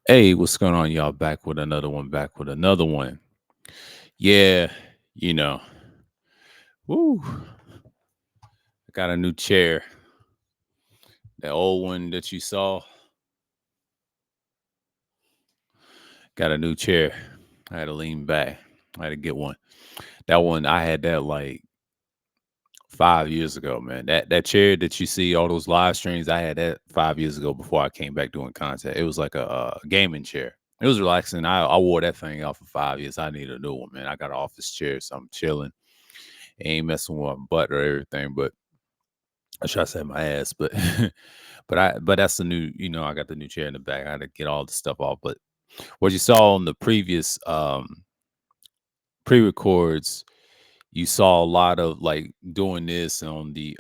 Hey, what's going on, y'all? Back with another one. Back with another one. Yeah, you know, woo. I got a new chair. That old one that you saw, got a new chair. I had to lean back. I had to get one. That one, I had that like 5 years ago, man. That chair that you see, all those live streams, I had that 5 years ago before I came back doing content. It was like a gaming chair. It was relaxing. I wore that thing out for 5 years. I need a new one, man. I got an office chair, so I'm chilling. Ain't messing with my butt or everything, but I try to say my ass, but but that's the new, I got the new chair in the back. I had to get all the stuff off. But what you saw on the previous pre-records, you saw a lot of like doing this on the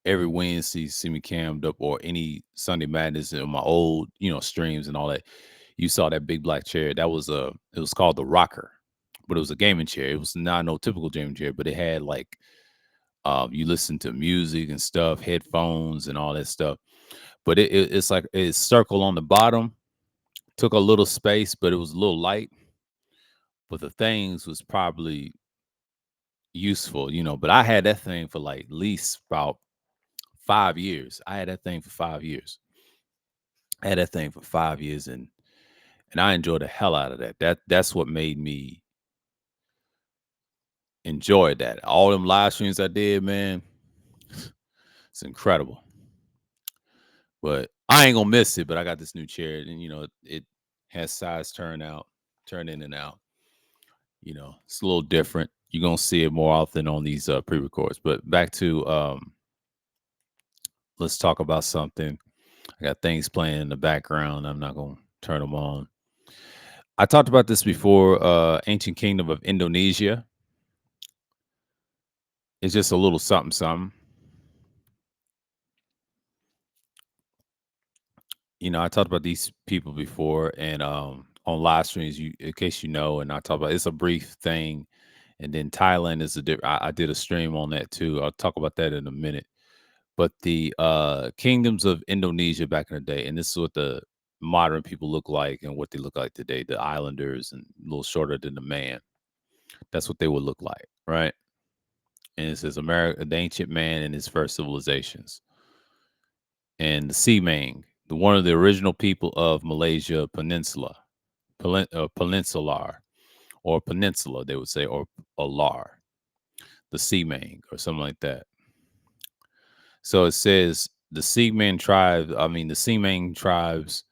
every Wednesday, see me cammed up or any Sunday madness in my old, streams and all that. You saw that big black chair. That was it was called the rocker, but it was a gaming chair. It was not no typical gaming chair, but it had like you listen to music and stuff, headphones and all that stuff. But it's like it's circle on the bottom, took a little space, but it was a little light. But the things was probably useful, But I had that thing for like at least about 5 years. I had that thing for 5 years. I had that thing for 5 years, and I enjoyed the hell out of that. That's what made me enjoy that. All them live streams I did, man, it's incredible. But I ain't gonna miss it. But I got this new chair, and it has size turn in and out. It's a little different. You're gonna see it more often on these pre-records. But back to let's talk about something. I got things playing in the background. I'm not gonna turn them on. I talked about this before. Ancient Kingdom of Indonesia. It's just a little something, something. I talked about these people before, and on live streams, in case you know, and I talk about it's a brief thing, and then Thailand is a different. I did a stream on that too. I'll talk about that in a minute. But the kingdoms of Indonesia back in the day, and this is what the modern people look like and what they look like today. The islanders and a little shorter than the man. That's what they would look like, right? And it says America, the ancient man and his first civilizations, and the Seamang, the one of the original people of Malaysia Peninsula, peninsular or peninsula, they would say, or Alar, the Seamang or something like that. So it says the Seaman tribe, the Seamang tribes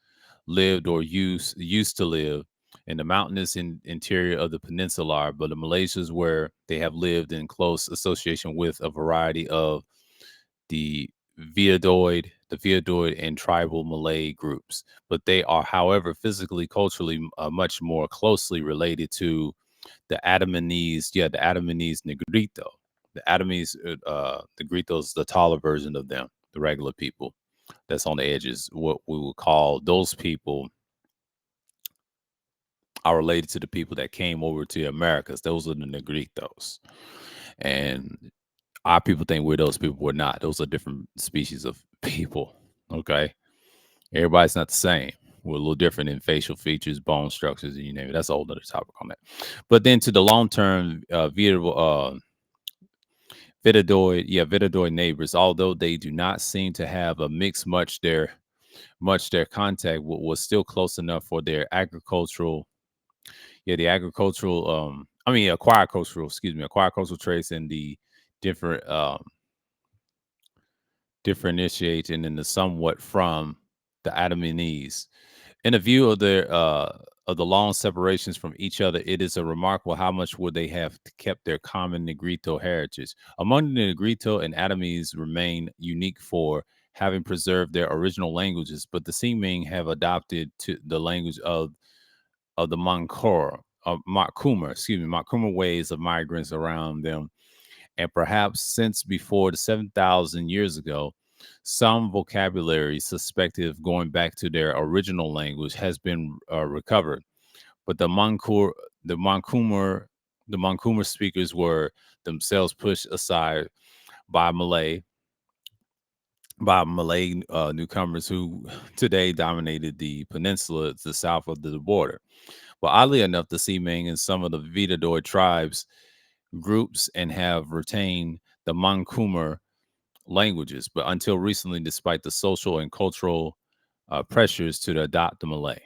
lived or used to live in the mountainous interior of the peninsula, but the Malaysians where they have lived in close association with a variety of the the Viadoid and tribal Malay groups. But they are, however, physically, culturally, much more closely related to the Adamanese, the Adamanese Negrito. The Adamanese, Negritos, the taller version of them, the regular people that's on the edges. What we would call those people are related to the people that came over to the Americas. Those are the Negritos. And our people think we're those people. We're not. Those are different species of people. Okay. Everybody's not the same. We're a little different in facial features, bone structures, and you name it. That's a whole other topic on that. But then to the long term, Vitidoid neighbors, although they do not seem to have a mix much their contact was still close enough for their agricultural, the agricultural, acquired cultural traits and the different differentiation in the somewhat from the Adamanese. In a view of the long separations from each other, it is a remarkable how much would they have kept their common Negrito heritage. Among the Negrito and Adamese remain unique for having preserved their original languages, but the Seming have adopted to the language of the Makuma ways of migrants around them, and perhaps since before the 7,000 years ago, some vocabulary suspected of going back to their original language has been recovered. But the Mankumer speakers were themselves pushed aside by Malay by Malay newcomers who today dominated the peninsula to the south of the border. But oddly enough, the Semang and some of the Vidadoy tribes groups and have retained the Mankumer languages, but until recently, despite the social and cultural pressures to adopt the Malay.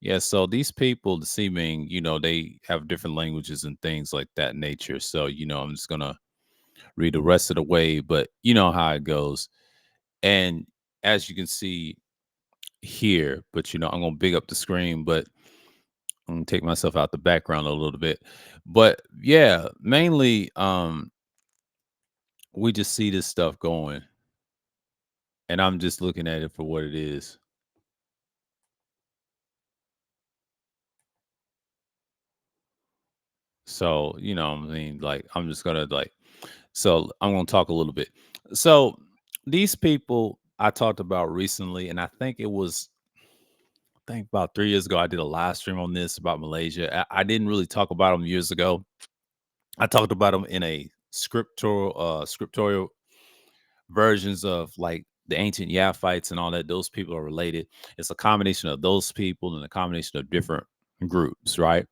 Yeah, so these people, the Semang, they have different languages and things like that nature. So, I'm just gonna read the rest of the way, but you know how it goes. And as you can see here, but I'm gonna big up the screen, but I'm gonna take myself out the background a little bit. But yeah, mainly we just see this stuff going, and I'm just looking at it for what it is. So, I mean, like, I'm just gonna so I'm gonna talk a little bit. So these people I talked about recently, and I think it was think about 3 years ago, I did a live stream on this about Malaysia. I didn't really talk about them years ago. I talked about them in a scriptorial versions of like the ancient Yaphites and all that. Those people are related. It's a combination of those people and a combination of different groups, right?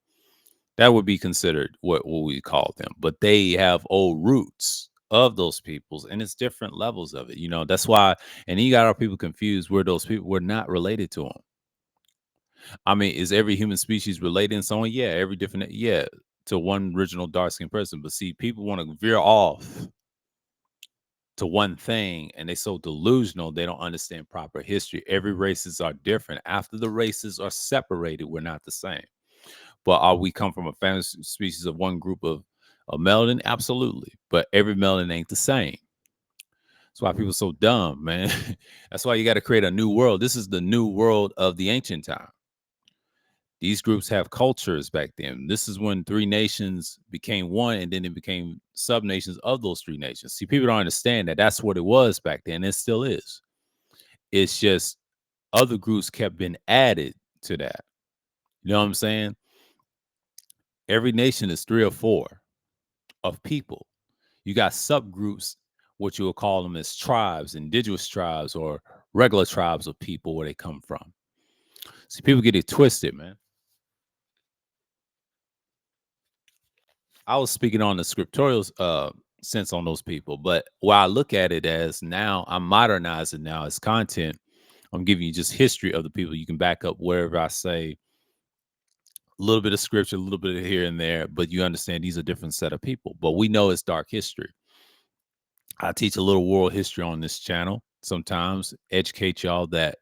That would be considered what we call them, but they have old roots of those peoples, and it's different levels of it. That's why, and you got our people confused. We're those people. We're not related to them. I mean, is every human species related in some way? Yeah, every different, yeah, to one original dark skinned person. But see, people want to veer off to one thing, and they so delusional they don't understand proper history. Every races are different. After the races are separated, we're not the same. But are we come from a family species of one group of melanin? Absolutely. But every melanin ain't the same. That's why people are so dumb, man. That's why you got to create a new world. This is the new world of the ancient time. These groups have cultures back then. This is when three nations became one, and then it became sub nations of those three nations. See, people don't understand that that's what it was back then. It still is. It's just other groups kept being added to that. You know what I'm saying? Every nation is three or four of people. You got subgroups, what you would call them as tribes, indigenous tribes, or regular tribes of people where they come from. See, people get it twisted, man. I was speaking on the scriptorial sense on those people, but while I look at it as now, I'm modernizing now as content. I'm giving you just history of the people. You can back up wherever I say a little bit of scripture, a little bit of here and there, but you understand these are different set of people. But we know it's dark history. I teach a little world history on this channel sometimes, educate y'all that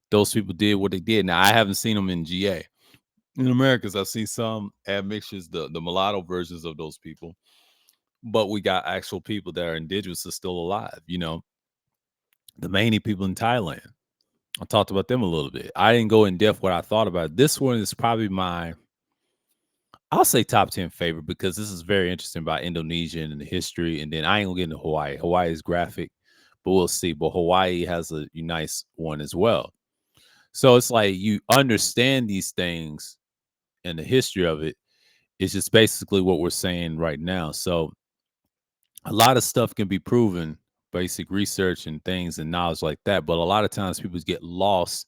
those people did what they did. Now I haven't seen them in GA. In Americas, I've seen some admixtures, the mulatto versions of those people, but we got actual people that are indigenous are still alive. The Mani people in Thailand. I talked about them a little bit. I didn't go in depth what I thought about it. This one is probably I'll say top 10 favorite because this is very interesting about Indonesia and the history. And then I ain't gonna get into Hawaii. Hawaii is graphic, but we'll see. But Hawaii has a nice one as well. So it's like you understand these things and the history of it. It's just basically what we're saying right now. So a lot of stuff can be proven, basic research and things and knowledge like that. But a lot of times people get lost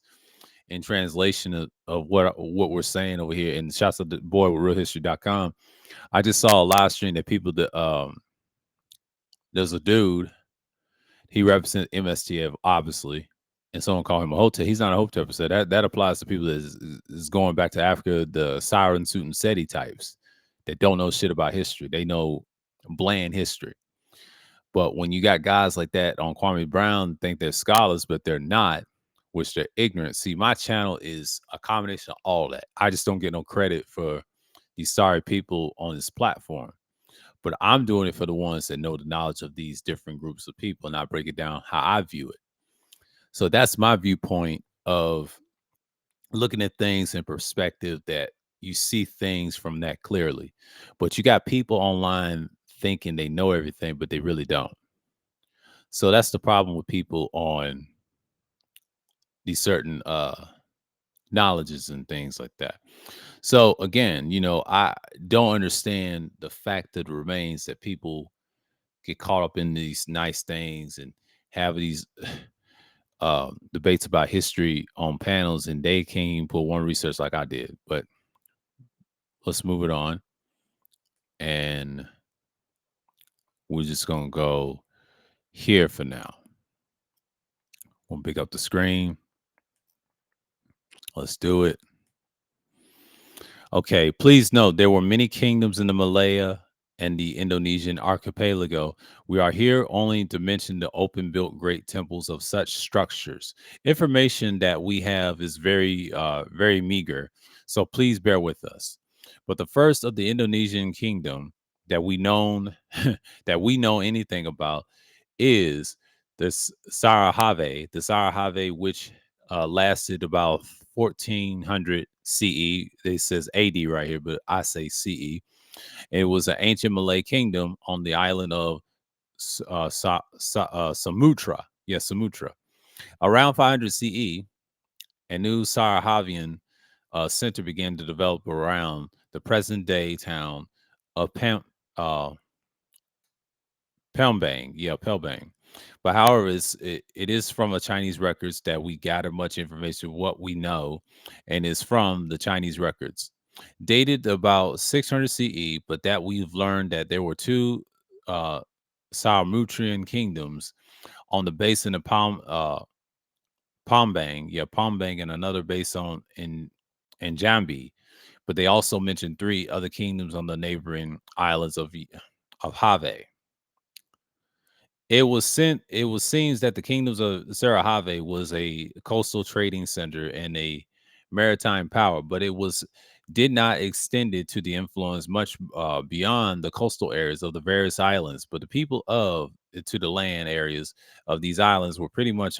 in translation of what we're saying over here. And shouts out to the boy with realhistory.com. I just saw a live stream that people that there's a dude, he represents MSTF obviously, and someone called him a hotel. He's not a hotel per se. That applies to people that is going back to Africa, the Siren Suit and SETI types that don't know shit about history. They know bland history. But when you got guys like that on Kwame Brown, think they're scholars, but they're not, which they're ignorant. See, my channel is a combination of all that. I just don't get no credit for these sorry people on this platform. But I'm doing it for the ones that know the knowledge of these different groups of people, and I break it down how I view it. So that's my viewpoint of looking at things in perspective that you see things from that clearly. But you got people online thinking they know everything, but they really don't. So that's the problem with people on these certain knowledges and things like that. So again, I don't understand the fact that it remains that people get caught up in these nice things and have these debates about history on panels, and they can't even put one research like I did. But let's move it on, and we're just gonna go here for now. We'll pick up the screen. Let's do it. Okay, please note there were many kingdoms in the Malaya and the Indonesian archipelago. We are here only to mention the open built great temples of such structures. Information that we have is very meager, so please bear with us. But the first of the Indonesian kingdom that we known that we know anything about is the Sarahave, which lasted about 1400 CE. It says AD right here, but I say CE. It was an ancient Malay kingdom on the island of Sumatra. Yes, Sumatra. Around 500 CE, a new Sarahavian center began to develop around the present day town of uh, Pelbang, yeah, Pelbang. But however, it is from a Chinese records that we gather much information what we know, and it's from the Chinese records, dated about 600 CE. But that we've learned that there were two uh, Samotrian kingdoms on the basin of Pombang, yeah, Pombang, and another base on in Jambi. But they also mentioned three other kingdoms on the neighboring islands of Have. It was seems that the kingdoms of Sarahave was a coastal trading center and a maritime power, but it was did not extend it to the influence much beyond the coastal areas of the various islands. But the people of to the land areas of these islands were pretty much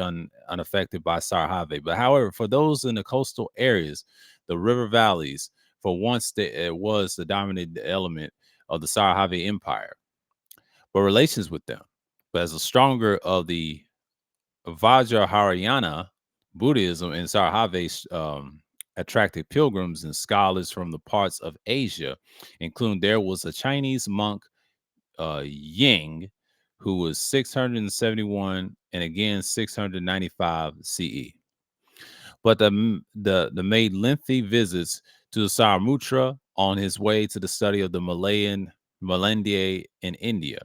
unaffected by Sarahave. But however, for those in the coastal areas, the river valleys, for once it was the dominant element of the Sarahave Empire but relations with them. But as a stronger of the Vajrayana Buddhism and Sarahave attracted pilgrims and scholars from the parts of Asia, including there was a Chinese monk, Ying, who was 671 and again 695 CE. But the made lengthy visits to Saramutra on his way to the study of the Malandia in India.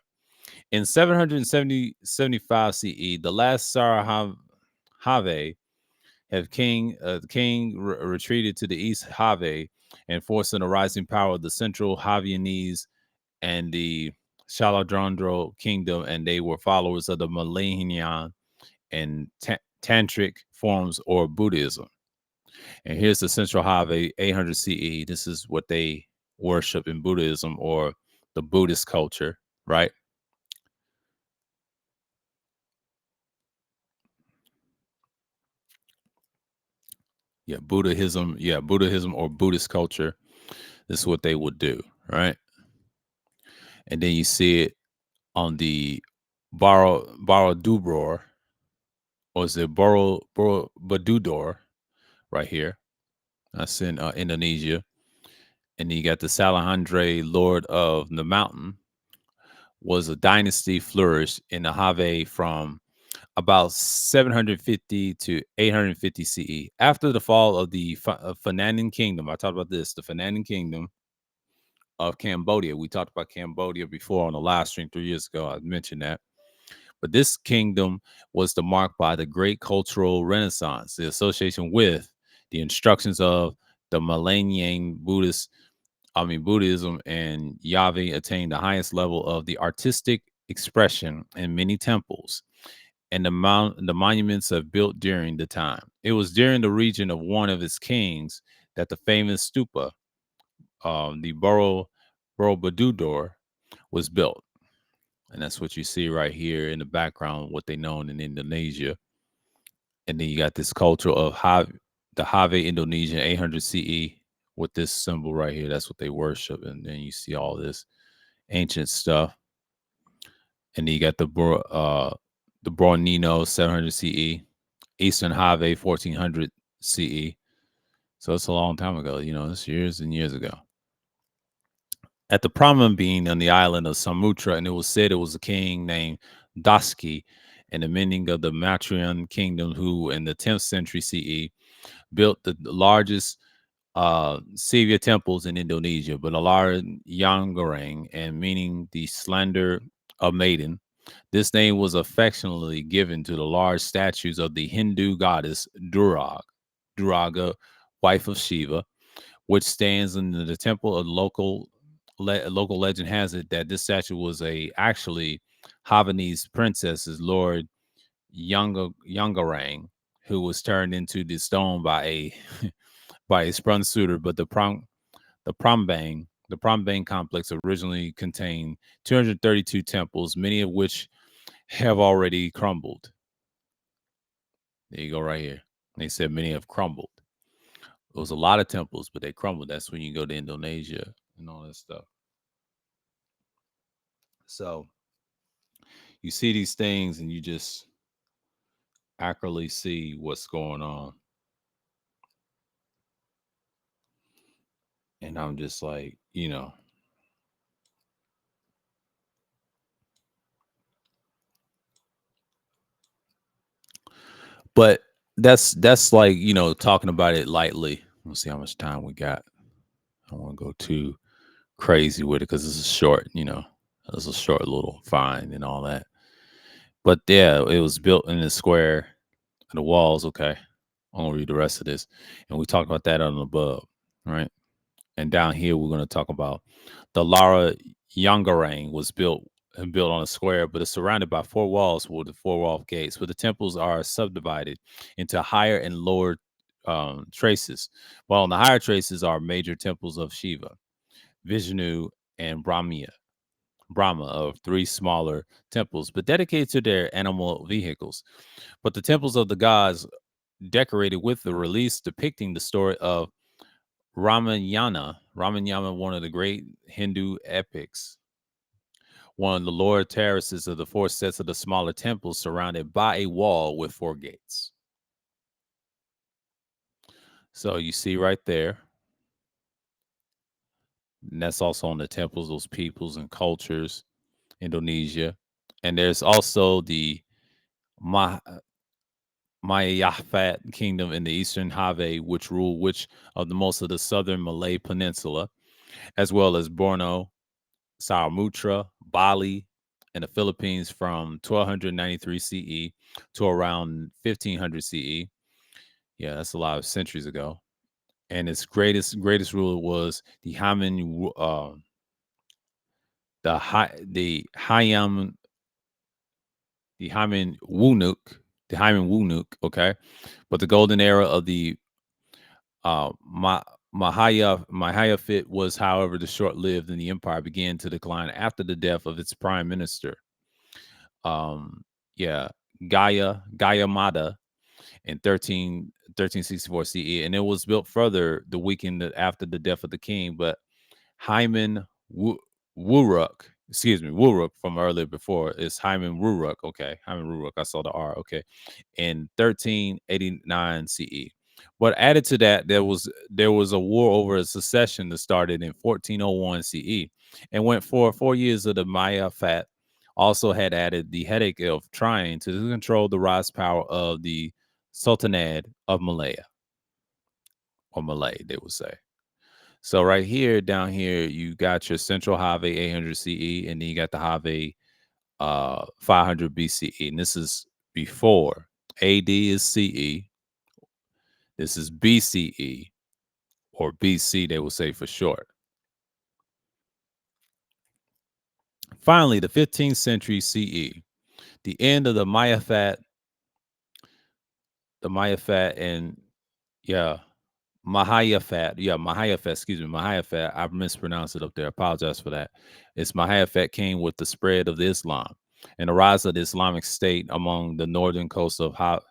In 775 CE, the last Sarahave the king retreated to the east Have and forcing the rising power of the central Javanese and the Shaladrondro kingdom, and they were followers of the Malayan and Tantric forms or Buddhism. And here's the central Have, 800 CE. This is what they worship in Buddhism or the Buddhist culture, right? Buddhism or Buddhist culture. This is what they would do, right? And then you see it on the Borobudur, or is it Borobudur right here? That's in Indonesia. And then you got the Salahandre, Lord of the Mountain, was a dynasty flourished in the Have from about 750 to 850 CE. After the fall of the Fernandan Kingdom, I talked about this, the Fernandan Kingdom of Cambodia. We talked about Cambodia before on the live stream 3 years ago. I mentioned that. But this kingdom was the mark by the great cultural renaissance, the association with the instructions of the Millennium Buddhism and Yahweh attained the highest level of the artistic expression in many temples and the monuments are built during the time. It was during the region of one of its kings that the famous stupa, the Borobudur, was built. And that's what you see right here in the background, what they known in Indonesia. And then you got this culture of the Have Indonesian 800 CE with this symbol right here. That's what they worship. And then you see all this ancient stuff. And then you got the Borneo 700 CE, Eastern Have 1400 CE. So it's a long time ago. It's years and years ago. At the prominent being on the island of Sumatra, and it was said it was a king named Daski, and the mending of the Matrian kingdom, who in the 10th century CE built the largest Siva temples in Indonesia, but Alara Yangarang, and meaning the slender of maiden. This name was affectionately given to the large statues of the Hindu goddess Duraga, wife of Shiva, which stands in the temple of local legend has it that this statue was a actually Havanese princess's Lord Yangarang, who was turned into the stone by a by a sprung suitor, but the Prambang complex originally contained 232 temples, many of which have already crumbled. There you go, right here. They said many have crumbled. It was a lot of temples, but they crumbled. That's when you go to Indonesia and all that stuff. So you see these things and you just accurately see what's going on. And I'm just like, but that's like, talking about it lightly. Let's see how much time we got. I don't want to go too crazy with it because this is short, It's a short little find and all that. But yeah, it was built in a square. The walls, okay. I'm gonna read the rest of this, and we talked about that on the above, right? And down here, we're gonna talk about the Lara Yangarang was built on a square, but it's surrounded by four walls with the four wall gates. But the temples are subdivided into higher and lower traces. While on the higher traces are major temples of Shiva, Vishnu, and Brahma of three smaller temples, but dedicated to their animal vehicles. But the temples of the gods decorated with the release depicting the story of Ramayana, one of the great Hindu epics, one of the lower terraces of the four sets of the smaller temples surrounded by a wall with four gates. So you see right there, and that's also on the temples, those peoples and cultures, Indonesia. And there's also the Ma- Mayafat kingdom in the eastern Have, which ruled which of the most of the southern Malay peninsula, as well as Borneo, Samamutra, Bali, and the Philippines from 1293 CE to around 1500 CE. Yeah, that's a lot of centuries ago. And its greatest ruler was the Hayam Wunuk, okay. But the golden era of the Mahayafit was, however, the short-lived, and the empire began to decline after the death of its prime minister. Yeah, Gaya Mada in 1364 CE, and it was built further the weekend after the death of the king. But Hyman Wuruk, excuse me, Wuruk from earlier before is Hyman Wuruk. Okay, Hyman Wuruk. I saw the R. Okay, in 1389 CE. But added to that, there was a war over a succession that started in 1401 CE and went for 4 years of the Maya Fat. Also had added the headache of trying to control the rise power of the Sultanate of Malaya, or Malay, they would say. So right here, down here, you got your central Have 800 CE, and then you got the Have 500 BCE, and this is before. AD is CE. This is BCE, or BC, they will say for short. Finally, the 15th century CE, the end of the Mayafat, and yeah, Mahayafat, excuse me, Mahayafat. I mispronounced it up there. I apologize for that. It's Mahayafat came with the spread of the Islam and the rise of the Islamic State among the northern coast of Have.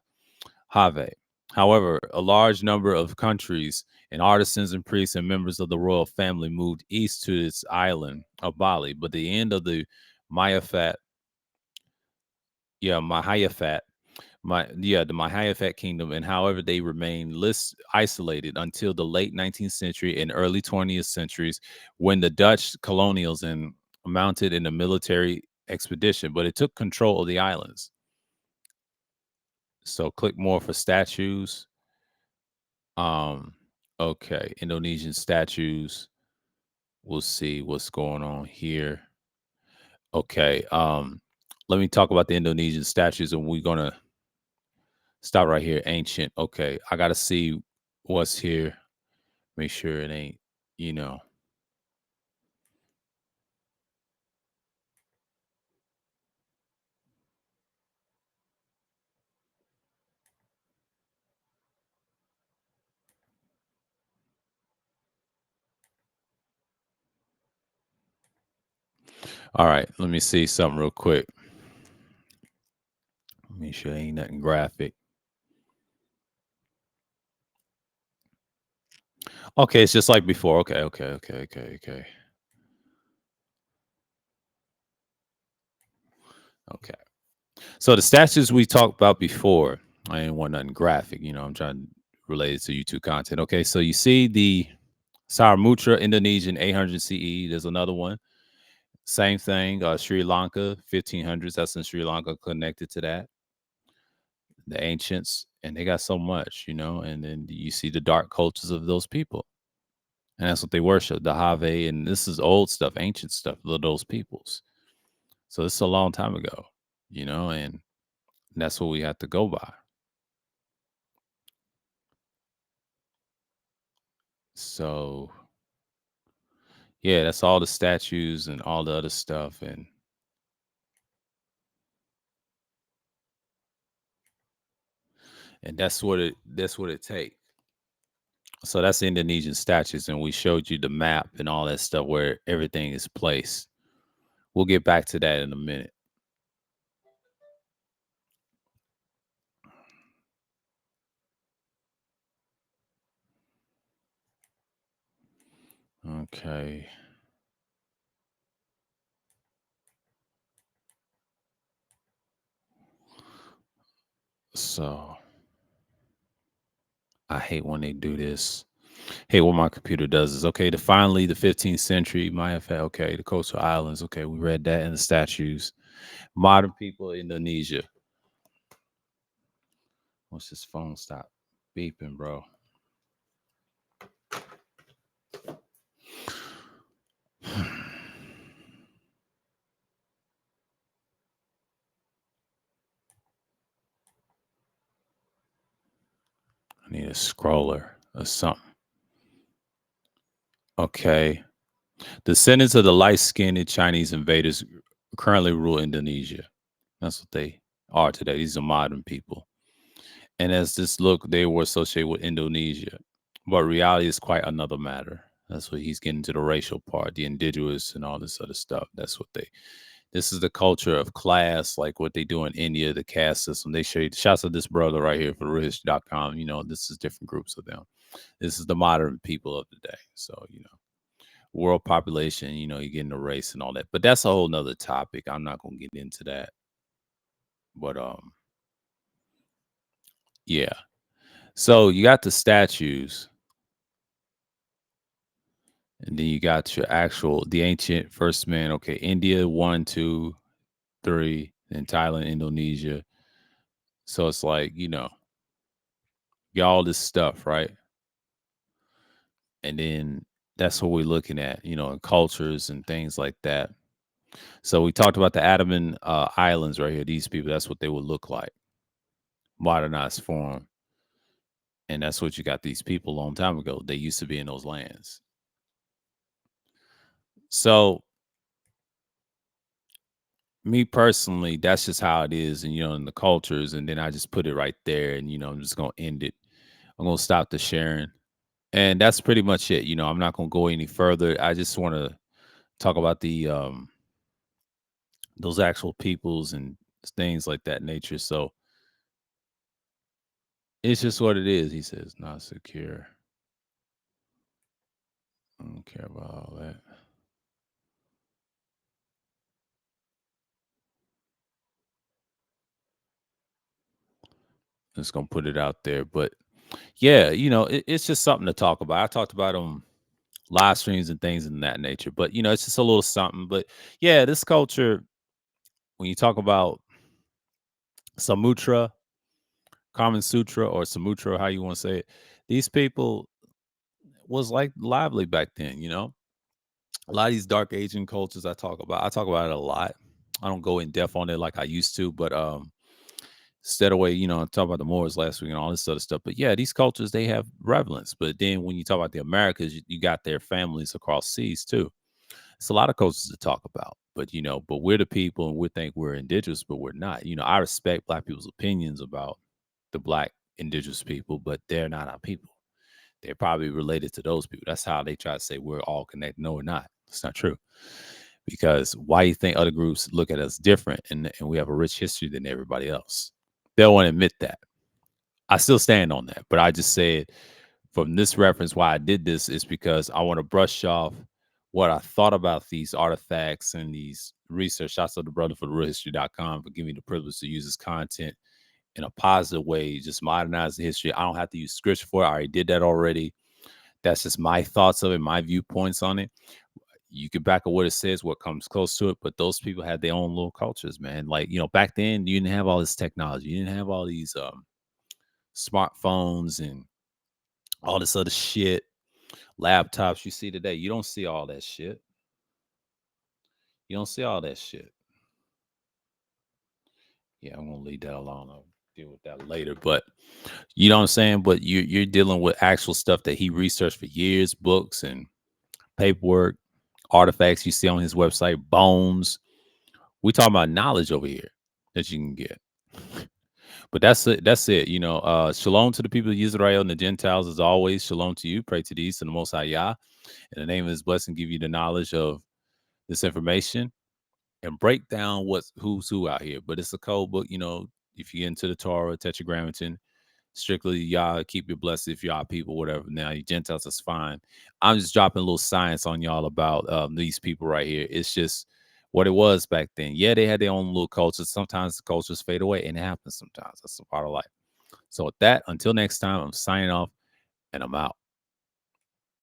However, a large number of countries and artisans and priests and members of the royal family moved east to its island of Bali. But the end of the Mayafat, Mahayafat, the Mahayafat kingdom, and however they remained isolated until the late 19th century and early 20th centuries, when the Dutch colonials and mounted in a military expedition, but it took control of the islands. So click more for statues. Um, okay, Indonesian statues. We'll see what's going on here. Okay, let me talk about the Indonesian statues, and we're gonna stop right here. Ancient. Okay, I gotta see what's here. Make sure it ain't, you know. All right, let me see something real quick. Make sure it ain't nothing graphic. Okay, it's just like before. Okay. Okay. So the statues we talked about before, I didn't want nothing graphic. I'm trying to relate it to YouTube content. Okay, so you see the Saramutra Indonesian 800 CE. There's another one. Same thing. Sri Lanka 1500s. That's in Sri Lanka. Connected to that, the ancients, and they got so much. And then you see the dark cultures of those people, and that's what they worship. The Have, and this is old stuff, ancient stuff. Those peoples. So this is a long time ago. And that's what we have to go by. So yeah, that's all the statues and all the other stuff, and that's what it takes. So that's the Indonesian statues, and we showed you the map and all that stuff where everything is placed. We'll get back to that in a minute. Okay. So I hate when they do this. Hey, what my computer does is okay. To finally the 15th century Maya. Okay, the coastal islands. Okay, we read that in the statues. Modern people, Indonesia. What's this phone stop beeping, bro? I need a scroller or something. Okay. Descendants of the light-skinned Chinese invaders currently rule Indonesia. That's what they are today. These are modern people. And as this look, they were associated with Indonesia. But reality is quite another matter. That's what he's getting to, the racial part, the indigenous and all this other stuff. This is the culture of class, like what they do in India, the caste system. They show you the shots of this brother right here for realhistory.com. This is different groups of them. This is the modern people of the day. So, world population, you get into race and all that. But that's a whole nother topic. I'm not gonna get into that. But yeah. So you got the statues, and then you got your the ancient first man. Okay, India, one, two, three, then Thailand, Indonesia. So it's like, get all this stuff, right? And then that's what we're looking at, in cultures and things like that. So we talked about the Andaman Islands right here. These people, that's what they would look like, modernized form. And that's what you got these people a long time ago. They used to be in those lands. So me personally, that's just how it is, and in the cultures, and then I just put it right there, and I'm just gonna end it. I'm gonna stop the sharing. And that's pretty much it. I'm not gonna go any further. I just wanna talk about the those actual peoples and things like that nature. So it's just what it is. He says not secure. I don't care about all that. Just gonna put it out there. But yeah, it's just something to talk about. I talked about them live streams and things in that nature. But it's just a little something. But yeah, this culture, when you talk about Samutra, Common Sutra or Samutra, how you want to say it. These people was like lively back then, you know. A lot of these dark Asian cultures I talk about it a lot. I don't go in depth on it like I used to, but instead of way, I talk about the Moors last week and all this other stuff. But yeah, these cultures they have relevance. But then when you talk about the Americas, you got their families across seas too. It's a lot of cultures to talk about. But but we're the people and we think we're indigenous, but we're not. I respect black people's opinions about the black indigenous people, but they're not our people. They're probably related to those people. That's how they try to say we're all connected. No, we're not. It's not true. Because why you think other groups look at us different and we have a rich history than everybody else? They don't want to admit that. I still stand on that. But I just said from this reference, why I did this is because I want to brush off what I thought about these artifacts and these research. Shots of the brother for the realhistory.com for giving me the privilege to use this content in a positive way, just modernize the history. I don't have to use scripture for it. I already did that already. That's just my thoughts of it, my viewpoints on it. You can back up what it says, what comes close to it, but those people had their own little cultures, man. Like, back then you didn't have all this technology. You didn't have all these smartphones and all this other shit, laptops you see today. You don't see all that shit. You don't see all that shit. Yeah, I'm gonna leave that alone. I'll deal with that later. But you know what I'm saying? But you're dealing with actual stuff that he researched for years, books and paperwork, artifacts you see on his website, bones. We talking about knowledge over here that you can get. But that's it. That's it. Shalom to the people of Israel and the Gentiles as always. Shalom to you. Pray to the East and the Most High Yah. In the name of His blessing, give you the knowledge of this information and break down who's who out here. But it's a code book. If you get into the Torah, Tetragrammaton, strictly y'all keep your blessed if y'all people, whatever. Now you Gentiles, that's fine. I'm just dropping a little science on y'all about these people right here. It's just what it was back then. Yeah, they had their own little cultures. Sometimes the cultures fade away, and it happens sometimes. That's a part of life. So with that, until next time, I'm signing off and I'm out.